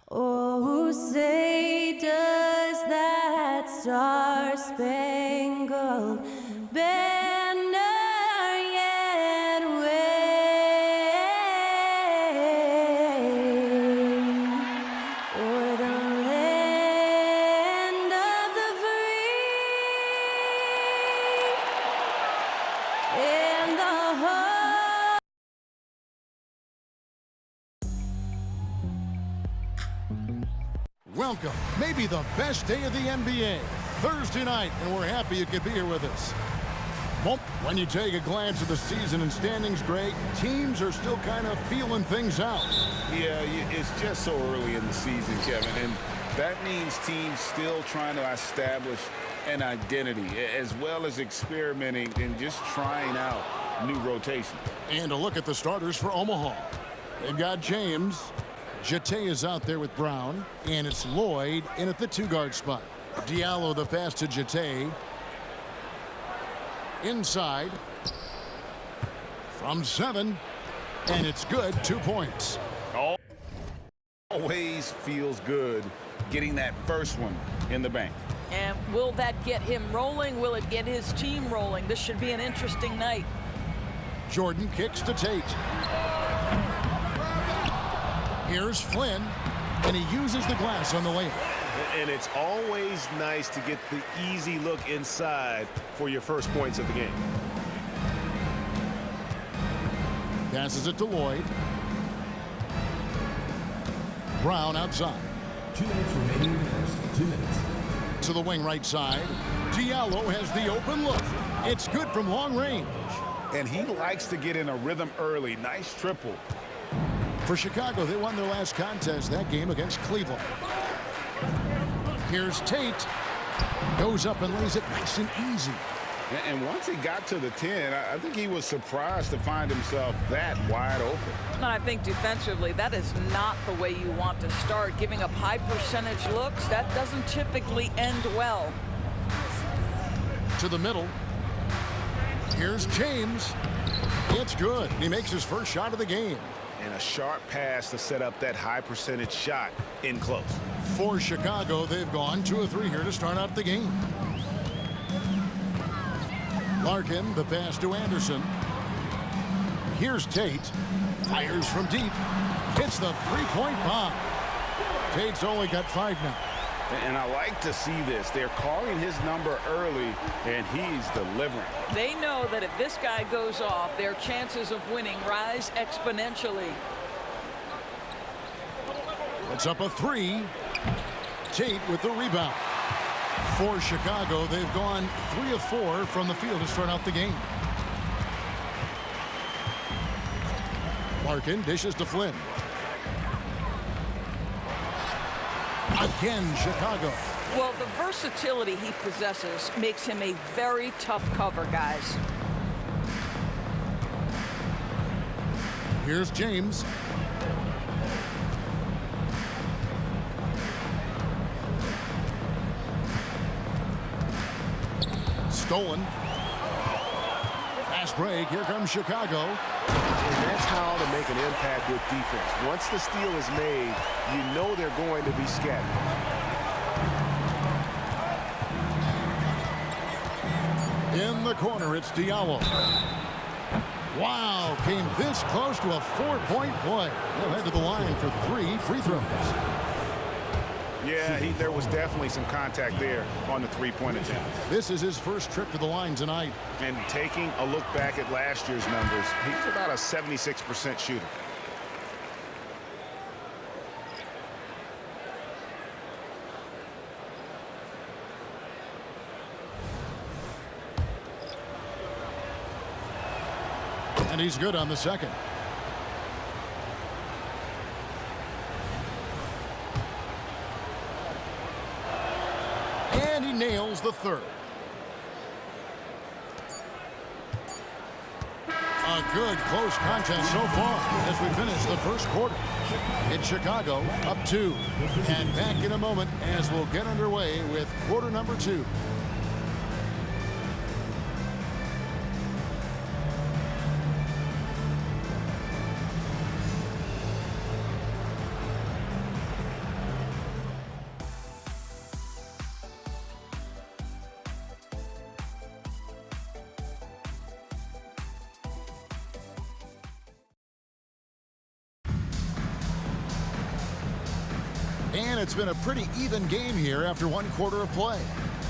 Oh, say does that star-spangled banner yet wave o'er the land of the free and the home. Welcome, maybe the best day of the NBA, Thursday night, and we're happy you could be here with us. Well, when you take a glance at the season and standings, Greg, teams are still kind of feeling things out. Yeah, it's just so early in the season, Kevin, and that means teams still trying to establish an identity as well as experimenting and just trying out new rotation. And a look at the starters for Omaha. They've got James. Jete is out there with Brown, and it's Lloyd in at the two-guard spot. Diallo the pass to Jete. Inside. From 7. And it's good, 2 points. Always feels good getting that first one in the bank. And will that get him rolling? Will it get his team rolling? This should be an interesting night. Jordan kicks to Tate. Here's Flynn, and he uses the glass on the way. And it's always nice to get the easy look inside for your first points of the game. Passes it to Lloyd. Brown outside. 2 minutes remaining in the first. 2 minutes. To the wing right side. Diallo has the open look. It's good from long range. And he likes to get in a rhythm early. Nice triple. For Chicago, they won their last contest, that game against Cleveland. Here's Tate. Goes up and lays it nice and easy. And once he got to the 10, I think he was surprised to find himself that wide open. And I think defensively, that is not the way you want to start. Giving up high percentage looks, that doesn't typically end well. To the middle. Here's James. It's good. He makes his first shot of the game. And a sharp pass to set up that high percentage shot in close. For Chicago, they've gone 2 of 3 here to start out the game. Larkin, the pass to Anderson. Here's Tate. Fires from deep. Hits the three-point bomb. Tate's only got 5 now. And I like to see this. They're calling his number early, and he's delivering. They know that if this guy goes off, their chances of winning rise exponentially. It's up a 3. Tate with the rebound. For Chicago, they've gone 3 of 4 from the field to start out the game. Larkin dishes to Flynn. Again, Chicago. Well, the versatility he possesses makes him a very tough cover, guys. Here's James. Stolen. Fast break. Here comes Chicago. And that's how to make an impact with defense. Once the steal is made, you know they're going to be scattered. In the corner, it's Diallo. Wow, came this close to a 4-point play. He'll head to the line for 3 free throws. Yeah, there was definitely some contact there on the three-point attempt. This is his first trip to the line tonight. And taking a look back at last year's numbers, he's about a 76% shooter. And he's good on the second. And he nails the third. A good close contest so far as we finish the first quarter. It's Chicago up 2. And back in a moment as we'll get underway with quarter number 2. it's been a pretty even game here after one quarter of play.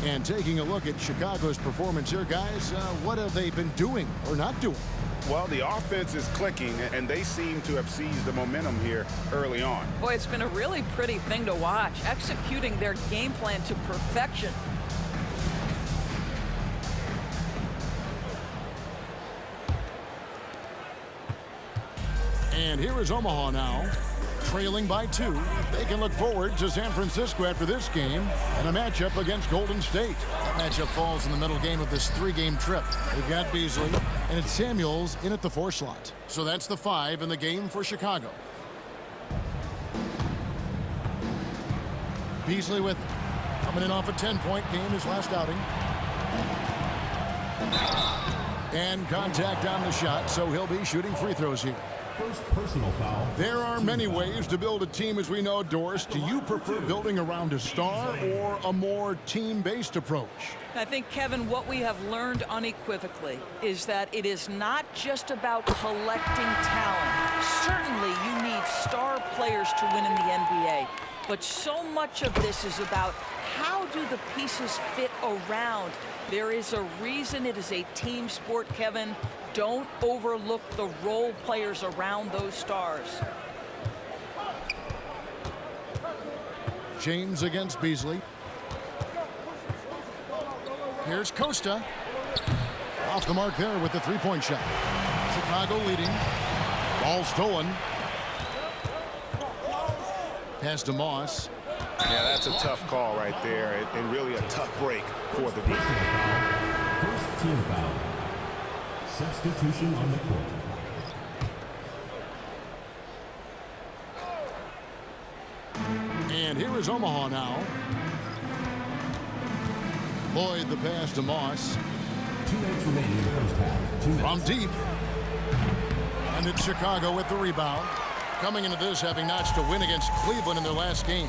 And taking a look at Chicago's performance here, guys, what have they been doing or not doing? Well, the offense is clicking, and they seem to have seized the momentum here early on. Boy, it's been a really pretty thing to watch, executing their game plan to perfection. And here is Omaha now, trailing by 2. They can look forward to San Francisco after this game and a matchup against Golden State. That matchup falls in the middle game of this 3-game trip. They've got Beasley, and it's Samuels in at the 4 slot. So that's the 5 in the game for Chicago. Beasley with it. Coming in off a 10-point game his last outing. And contact on the shot, so he'll be shooting free throws here. First personal foul. There are many ways to build a team, as we know, Doris. Do you prefer building around a star or a more team-based approach? I think, Kevin, what we have learned unequivocally is that it is not just about collecting talent. Certainly, you need star players to win in the NBA. But so much of this is about how do the pieces fit around. There is a reason it is a team sport, Kevin. Don't overlook the role players around those stars. James against Beasley. Here's Costa. Off the mark there with the 3-point shot. Chicago leading. Ball stolen. Pass to Moss. Yeah, that's a tough call right there, and really a tough break for the defense. First team foul. Substitution on the court. And here is Omaha now. Lloyd the pass to Moss. 2 minutes remaining in the first half. 2 minutes. From deep. And it's Chicago with the rebound. Coming into this having notched a win against Cleveland in their last game.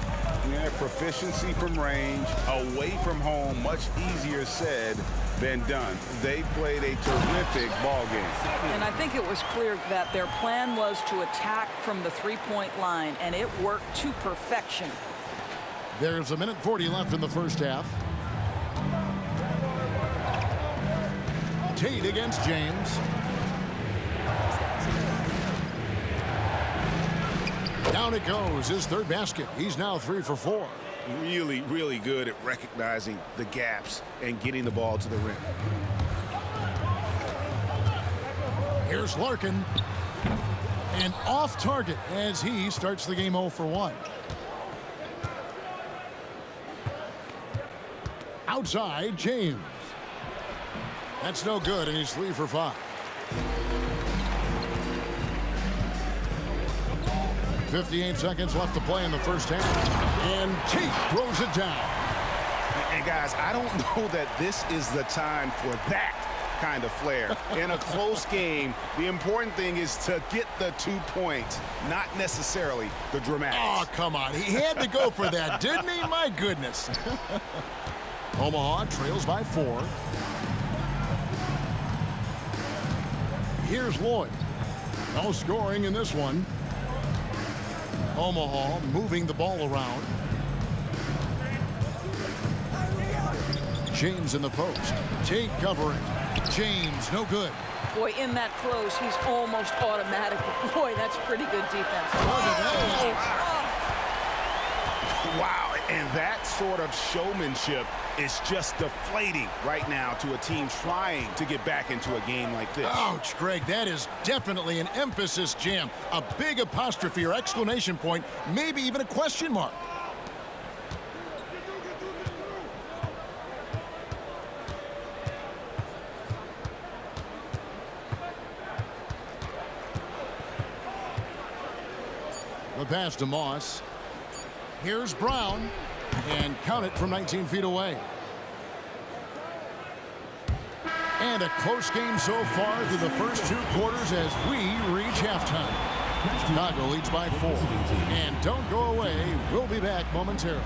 Yeah, proficiency from range, away from home, much easier said than done. They played a terrific ball game. And I think it was clear that their plan was to attack from the 3-point line, and it worked to perfection. There's a minute 40 left in the first half. Tate against James. Down it goes, his 3rd basket. He's now 3 for 4. Really, really good at recognizing the gaps and getting the ball to the rim. Here's Larkin. And off target as he starts the game 0 for 1. Outside, James. That's no good, and he's 3 for 5. 58 seconds left to play in the first half. And Tate throws it down. And guys, I don't know that this is the time for that kind of flair. In a close game, the important thing is to get the 2 points, not necessarily the dramatics. Oh, come on. He had to go for that, didn't he? My goodness. Omaha trails by 4. Here's Lloyd. No scoring in this one. Omaha moving the ball around. James in the post. Tate covering. James, no good. Boy, in that close, he's almost automatic. Boy, that's pretty good defense. Wow, and that sort of showmanship is just deflating right now to a team trying to get back into a game like this. Ouch, Greg, that is definitely an emphasis jam. A big apostrophe or exclamation point, maybe even a question mark. The pass to Moss. Here's Brown. And count it from 19 feet away. And a close game so far through the first 2 quarters as we reach halftime. Chicago leads by 4. And don't go away. We'll be back momentarily.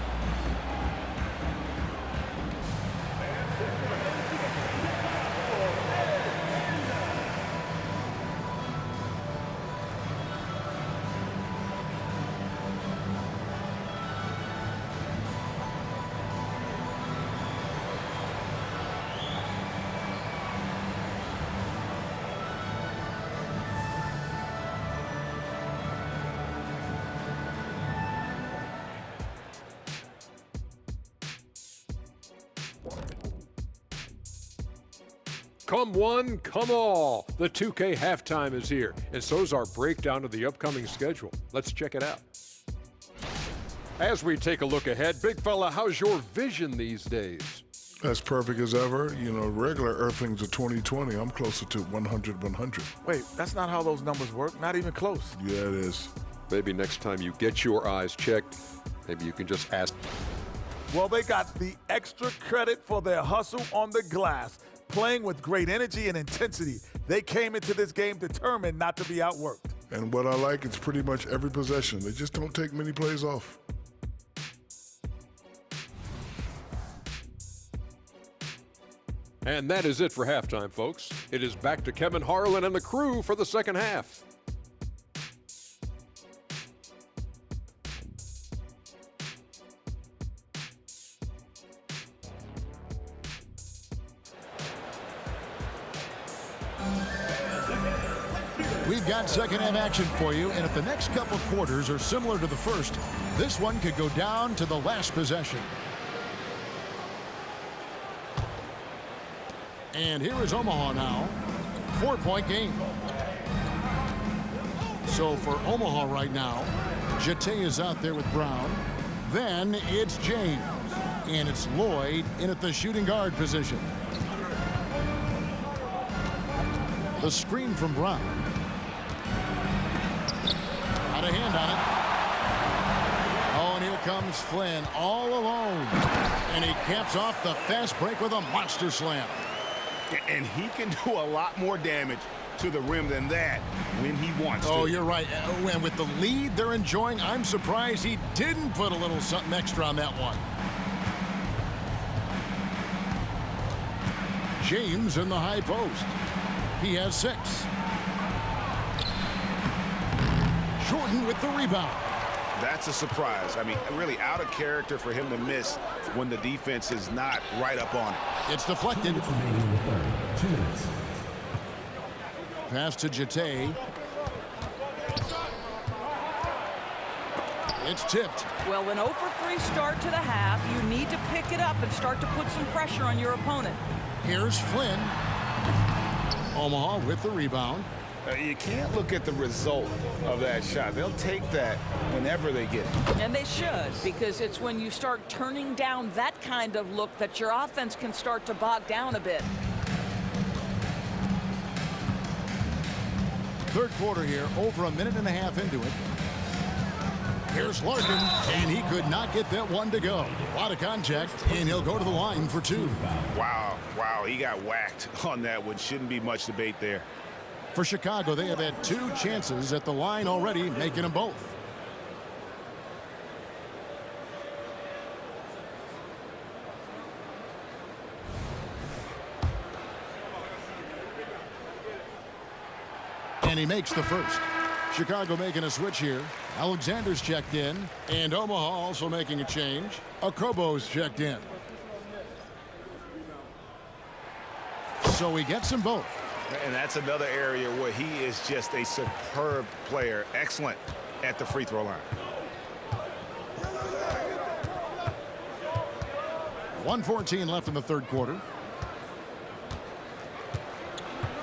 Come one, come all. The 2K halftime is here, and so's our breakdown of the upcoming schedule. Let's check it out. As we take a look ahead, big fella, how's your vision these days? As perfect as ever. You know, regular Earthlings are 20/20. I'm closer to 100/100. Wait, that's not how those numbers work. Not even close. Yeah, it is. Maybe next time you get your eyes checked, maybe you can just ask. Well, they got the extra credit for their hustle on the glass. Playing with great energy and intensity, they came into this game determined not to be outworked. And what I like, it's pretty much every possession. They just don't take many plays off. And that is it for halftime, folks. It is back to Kevin Harlan and the crew for the second half. We've got second half action for you, and if the next couple quarters are similar to the first, this one could go down to the last possession. And here is Omaha now. 4-point game. So for Omaha right now, Jete is out there with Brown. Then it's James. And it's Lloyd in at the shooting guard position. The screen from Brown. Got a hand on it. Oh, and here comes Flynn all alone. And he caps off the fast break with a monster slam. And he can do a lot more damage to the rim than that when he wants to. Oh, you're right. And with the lead they're enjoying, I'm surprised he didn't put a little something extra on that one. James in the high post. He has 6. Jordan with the rebound. That's a surprise. I mean, really out of character for him to miss when the defense is not right up on it. It's deflected. Remaining in the third. 2 minutes. Pass to Jete. It's tipped. Well, an 0 for 3 start to the half. You need to pick it up and start to put some pressure on your opponent. Here's Flynn. Omaha with the rebound. You can't look at the result of that shot. They'll take that whenever they get it. And they should, because it's when you start turning down that kind of look that your offense can start to bog down a bit. Third quarter here, over a minute and a half into it. Here's Larkin, and he could not get that one to go. A lot of contact, and he'll go to the line for 2. Wow, he got whacked on that one. Shouldn't be much debate there. For Chicago, they have had 2 chances at the line already, making them both. And he makes the first. Chicago making a switch here. Alexander's checked in, and Omaha also making a change. Okobo's checked in. So he gets them both. And that's another area where he is just a superb player. Excellent at the free throw line. 1:14 left in the third quarter.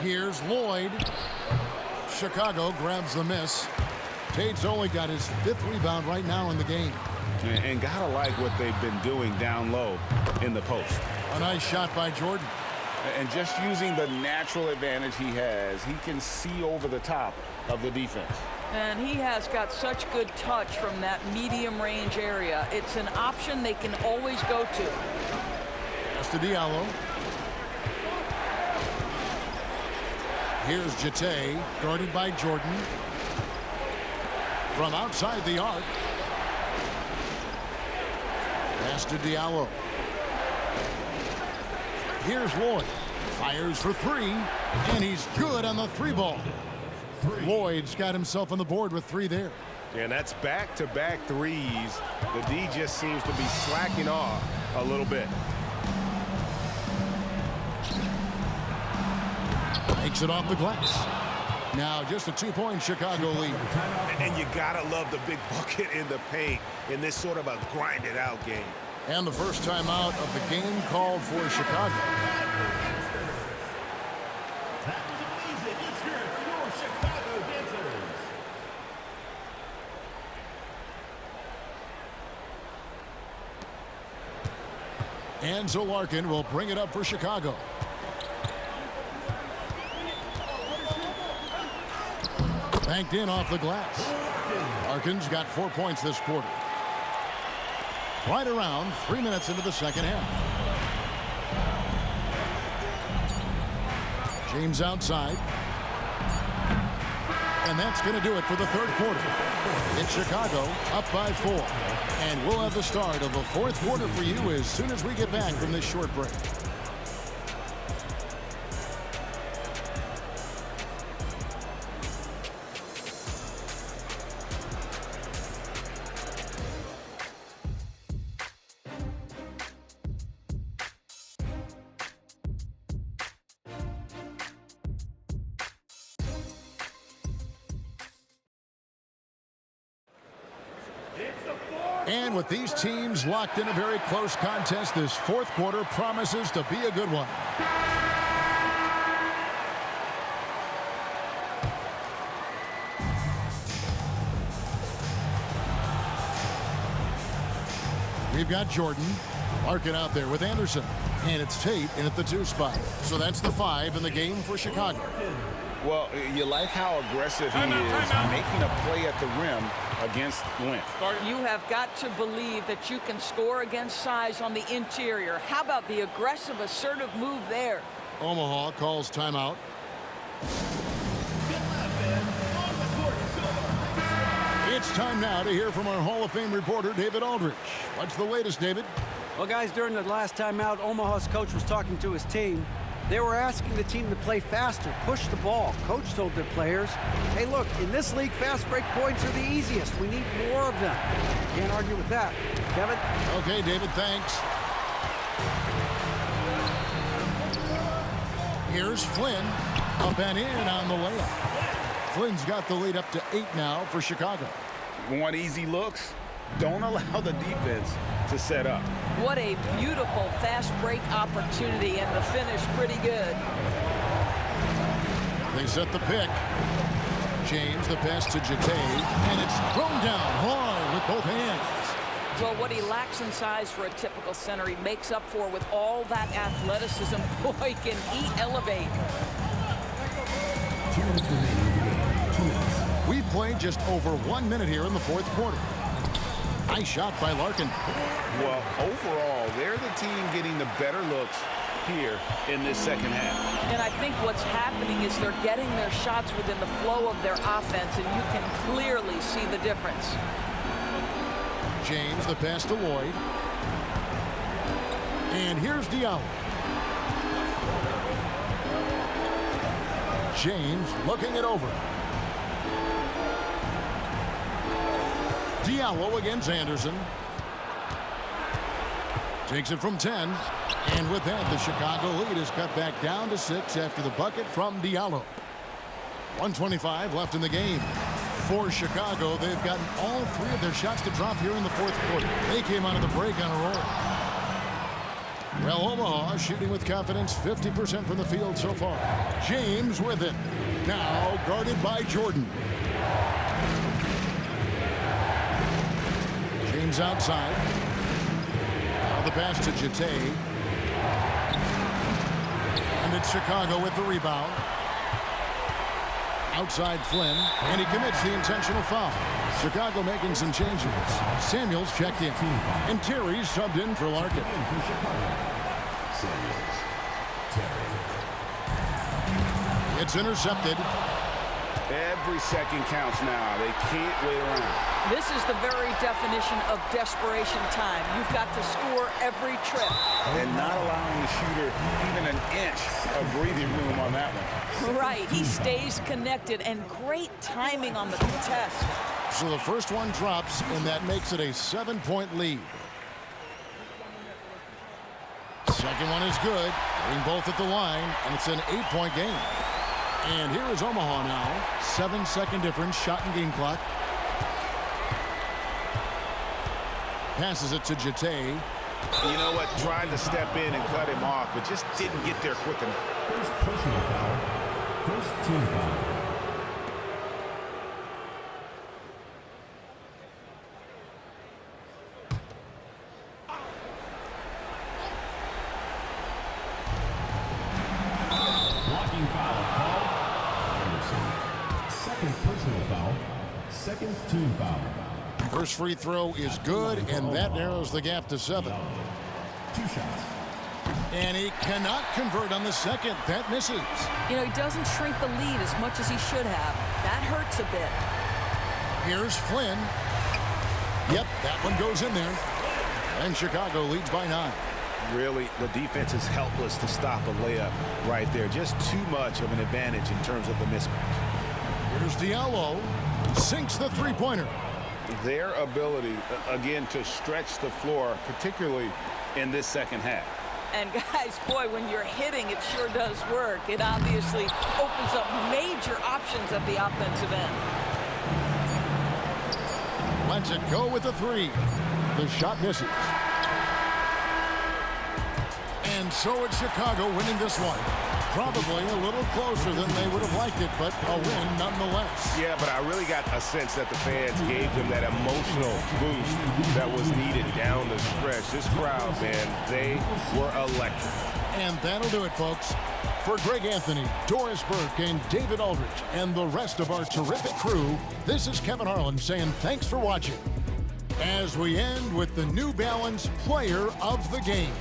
Here's Lloyd. Chicago grabs the miss. Tate's only got his 5th rebound right now in the game. And gotta like what they've been doing down low in the post. A nice shot by Jordan. And just using the natural advantage he has, he can see over the top of the defense. And he has got such good touch from that medium range area. It's an option they can always go to. Pass to Diallo. Here's Jete, guarded by Jordan. From outside the arc. Pass to Diallo. Here's Lloyd. Fires for 3, and he's good on the 3-ball. Lloyd's got himself on the board with 3 there. And that's back-to-back threes. The D just seems to be slacking off a little bit. Takes it off the glass. Now just a 2-point Chicago lead. And you gotta love the big bucket in the paint in this sort of a grinded-out game. And the first time out of the game called for Chicago. And so Larkin will bring it up for Chicago. Banked in off the glass. Larkin's got 4 points this quarter. Right around 3 minutes into the second half. James outside. And that's going to do it for the third quarter. It's Chicago up by 4. And we'll have the start of the fourth quarter for you as soon as we get back from this short break. And with these teams locked in a very close contest, this fourth quarter promises to be a good one. We've got Jordan. Larkin out there with Anderson. And it's Tate in at the 2 spot. So that's the 5 in the game for Chicago. Well, you like how aggressive he is making a play at the rim against length. You have got to believe that you can score against size on the interior. How about the aggressive, assertive move there? Omaha calls timeout. It's time now to hear from our Hall of Fame reporter, David Aldridge. What's the latest, David? Well, guys, during the last timeout, Omaha's coach was talking to his team. They were asking the team to play faster, push the ball. Coach told their players, hey, look, in this league, fast break points are the easiest. We need more of them. Can't argue with that. Kevin? Okay, David, thanks. Here's Flynn, up and in on the layup. Flynn's got the lead up to 8 now for Chicago. Want easy looks? Don't allow the defense to set up. What a beautiful fast break opportunity, and the finish pretty good. They set the pick. James, the pass to Jete, and it's thrown down hard with both hands. Well, what he lacks in size for a typical center, he makes up for with all that athleticism. Boy, can he elevate. 2 minutes remaining in the game. 2 minutes. We've played just over 1 minute here in the fourth quarter. Nice shot by Larkin. Well, overall, they're the team getting the better looks here in this second half. And I think what's happening is they're getting their shots within the flow of their offense, and you can clearly see the difference. James, the pass to Lloyd. And here's Diallo. James looking it over. Diallo against Anderson. Takes it from 10. And with that, the Chicago lead is cut back down to 6 after the bucket from Diallo. 1:25 left in the game. For Chicago, they've gotten all 3 of their shots to drop here in the fourth quarter. They came out of the break on a roll. Well, Omaha shooting with confidence, 50% from the field so far. James with it. Now guarded by Jordan. James outside. Now the pass to Jete. And it's Chicago with the rebound. Outside Flynn, and he commits the intentional foul. Chicago making some changes. Samuels checked in, and Terry's subbed in for Larkin. It's intercepted. Every second counts now. They can't wait around. This is the very definition of desperation time. You've got to score every trip. And not allowing the shooter even an inch of breathing room on that one. Right. He stays connected, and great timing on the contest. So the first one drops, and that makes it a 7-point lead. Second one is good. Getting both at the line, and it's an 8-point game. And here is Omaha now. 7-second difference, shot and game clock. Passes it to Jete. You know what? Tried to step in and cut him off, but just didn't get there quick enough. First personal foul. First team foul. personal foul. Second team foul. First free throw is good, and that narrows the gap to 7. 2 shots. And he cannot convert on the second. That misses. You know, he doesn't shrink the lead as much as he should have. That hurts a bit. Here's Flynn. Yep, that one goes in there. And Chicago leads by 9. Really, the defense is helpless to stop a layup right there. Just too much of an advantage in terms of the mismatch. Here's Diallo. Sinks the three-pointer. Their ability, again, to stretch the floor, particularly in this second half. And guys, boy, when you're hitting, it sure does work. It obviously opens up major options at the offensive end. Lets it go with the 3. The shot misses. And so it's Chicago winning this one. Probably a little closer than they would have liked it, but a win nonetheless. Yeah, but I really got a sense that the fans gave them that emotional boost that was needed down the stretch. This crowd, man, they were electric. And that'll do it, folks. For Greg Anthony, Doris Burke, and David Aldridge, and the rest of our terrific crew, this is Kevin Harlan saying thanks for watching. As we end with the New Balance Player of the Game.